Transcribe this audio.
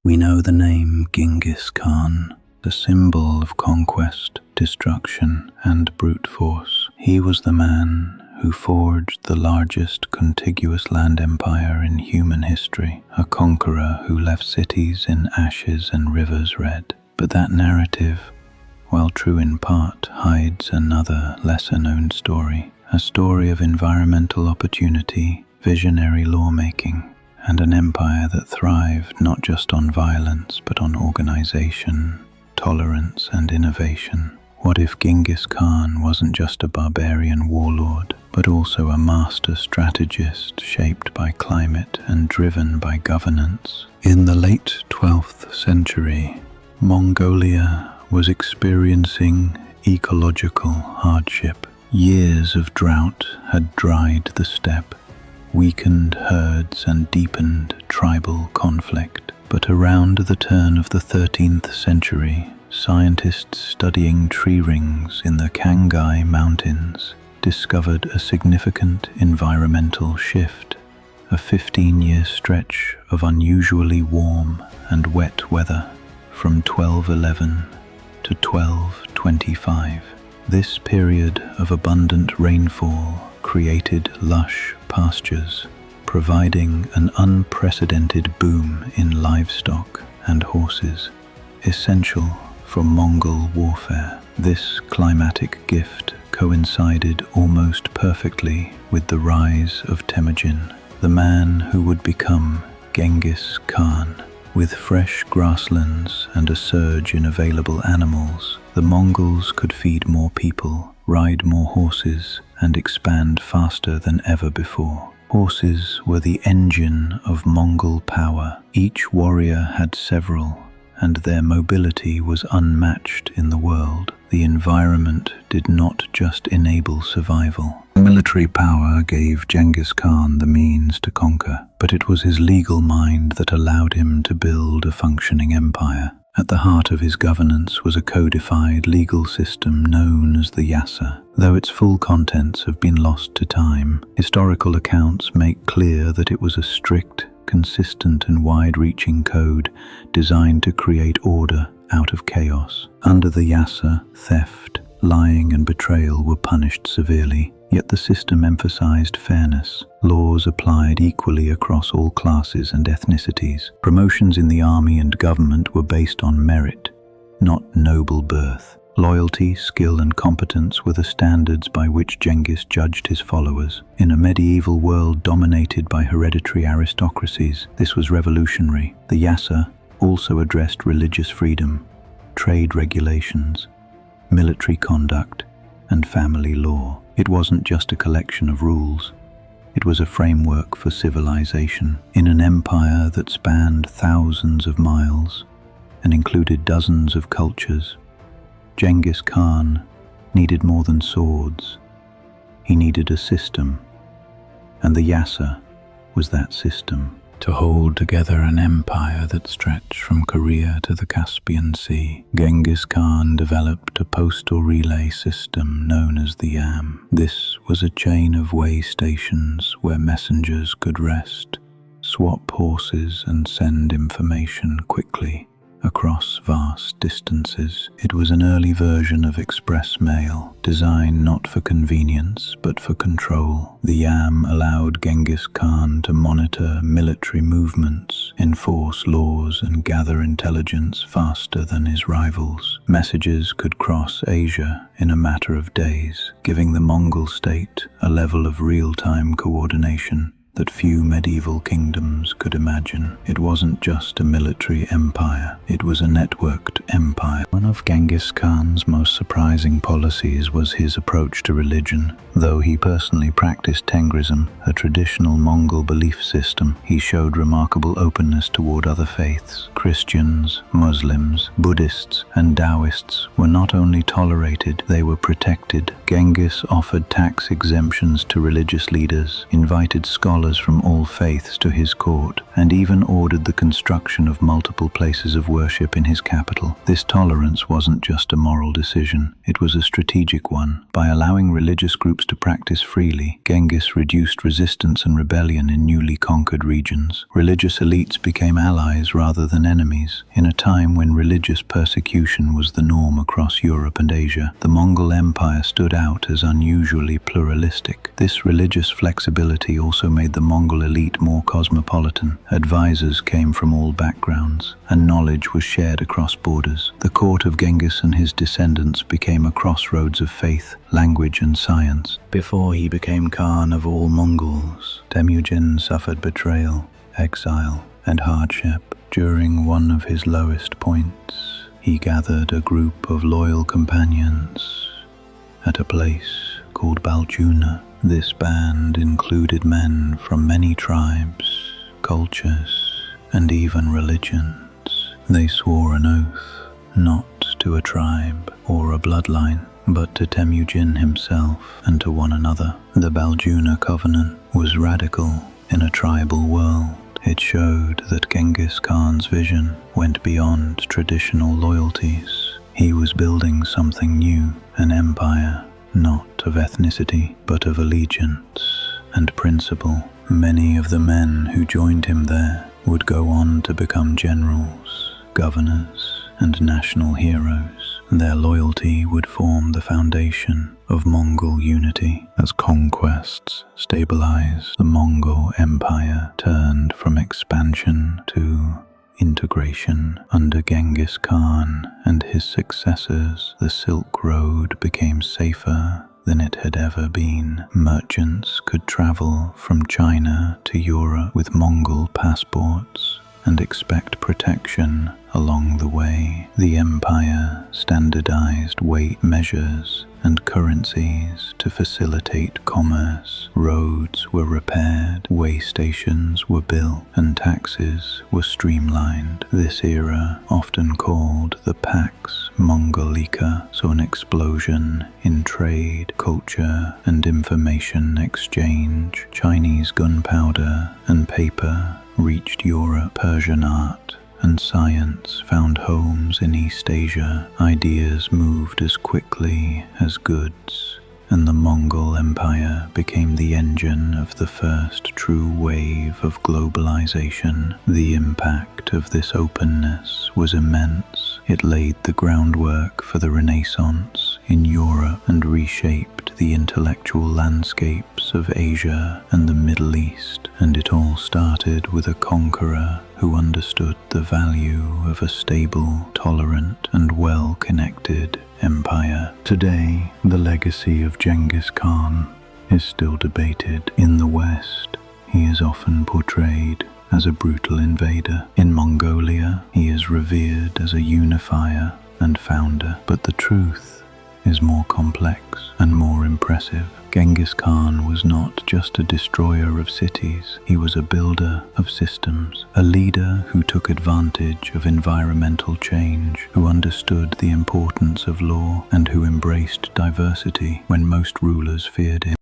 We know the name Genghis Khan, the symbol of conquest, destruction, and brute force. He was the man who forged the largest contiguous land empire in human history, a conqueror who left cities in ashes and rivers red. But that narrative, while true in part, hides another lesser-known story, a story of environmental opportunity, visionary lawmaking, and an empire that thrived not just on violence but on organization, tolerance, and innovation. What if Genghis Khan wasn't just a barbarian warlord, but also a master strategist shaped by climate and driven by governance? In the late 12th century, Mongolia was experiencing ecological hardship. Years of drought had dried the steppe, weakened herds, and deepened tribal conflict. But around the turn of the 13th century, scientists studying tree rings in the Khangai Mountains discovered a significant environmental shift, a 15-year stretch of unusually warm and wet weather from 1211 to 1225. This period of abundant rainfall created lush pastures, providing an unprecedented boom in livestock and horses, essential for Mongol warfare. This climatic gift coincided almost perfectly with the rise of Temüjin, the man who would become Genghis Khan. With fresh grasslands and a surge in available animals, the Mongols could feed more people, ride more horses, and expand faster than ever before. Horses were the engine of Mongol power. Each warrior had several, and their mobility was unmatched in the world. The environment did not just enable survival. Military power gave Genghis Khan the means to conquer, but it was his legal mind that allowed him to build a functioning empire. At the heart of his governance was a codified legal system known as the Yassa. Though its full contents have been lost to time, historical accounts make clear that it was a strict, consistent, and wide-reaching code designed to create order out of chaos. Under the Yassa, theft, lying, and betrayal were punished severely. Yet the system emphasized fairness. Laws applied equally across all classes and ethnicities. Promotions in the army and government were based on merit, not noble birth. Loyalty, skill, and competence were the standards by which Genghis judged his followers. In a medieval world dominated by hereditary aristocracies, this was revolutionary. The Yassa also addressed religious freedom, trade regulations, military conduct, and family law. It wasn't just a collection of rules. It was a framework for civilization. In an empire that spanned thousands of miles and included dozens of cultures, Genghis Khan needed more than swords. He needed a system, and the Yassa was that system. To hold together an empire that stretched from Korea to the Caspian Sea, Genghis Khan developed a postal relay system known as the Yam. This was a chain of way stations where messengers could rest, swap horses, and send information quickly across vast distances. It was an early version of express mail, designed not for convenience but for control. The Yam allowed Genghis Khan to monitor military movements, enforce laws, and gather intelligence faster than his rivals. Messages could cross Asia in a matter of days, giving the Mongol state a level of real-time coordination that few medieval kingdoms could imagine. It wasn't just a military empire, it was a networked empire. One of Genghis Khan's most surprising policies was his approach to religion. Though he personally practiced Tengrism, a traditional Mongol belief system, he showed remarkable openness toward other faiths. Christians, Muslims, Buddhists, and Taoists were not only tolerated, they were protected. Genghis offered tax exemptions to religious leaders, invited scholars scholars from all faiths to his court, and even ordered the construction of multiple places of worship in his capital. This tolerance wasn't just a moral decision, it was a strategic one. By allowing religious groups to practice freely, Genghis reduced resistance and rebellion in newly conquered regions. Religious elites became allies rather than enemies. In a time when religious persecution was the norm across Europe and Asia, the Mongol Empire stood out as unusually pluralistic. This religious flexibility also made the Mongol elite more cosmopolitan. Advisors came from all backgrounds, and knowledge was shared across borders. The court of Genghis and his descendants became a crossroads of faith, language, and science. Before he became Khan of all Mongols, Temüjin suffered betrayal, exile, and hardship. During one of his lowest points, he gathered a group of loyal companions at a place called Baljuna. This band included men from many tribes, cultures, and even religions. They swore an oath not to a tribe or a bloodline, but to Temüjin himself and to one another. The Baljuna covenant was radical in a tribal world. It showed that Genghis Khan's vision went beyond traditional loyalties. He was building something new, an empire, not of ethnicity, but of allegiance and principle. Many of the men who joined him there would go on to become generals, governors, and national heroes. Their loyalty would form the foundation of Mongol unity. As conquests stabilized, the Mongol Empire turned from expansion to integration. Under Genghis Khan and his successors, the Silk Road became safer than it had ever been. Merchants could travel from China to Europe with Mongol passports and expect protection along the way. The empire standardized weight measures and currencies to facilitate commerce. Roads were repaired, way stations were built, and taxes were streamlined. This era, often called the Pax Mongolica, saw an explosion in trade, culture, and information exchange. Chinese gunpowder and paper reached Europe. Persian art and science found homes in East Asia. Ideas moved as quickly as goods, and the Mongol Empire became the engine of the first true wave of globalization. The impact of this openness was immense. It laid the groundwork for the Renaissance in Europe and reshaped the intellectual landscapes of Asia and the Middle East. And it all started with a conqueror who understood the value of a stable, tolerant, and well-connected empire. Today, the legacy of Genghis Khan is still debated. In the West, he is often portrayed as a brutal invader. In Mongolia, he is revered as a unifier and founder. But the truth is more complex and more impressive. Genghis Khan was not just a destroyer of cities, he was a builder of systems, a leader who took advantage of environmental change, who understood the importance of law, and who embraced diversity when most rulers feared him.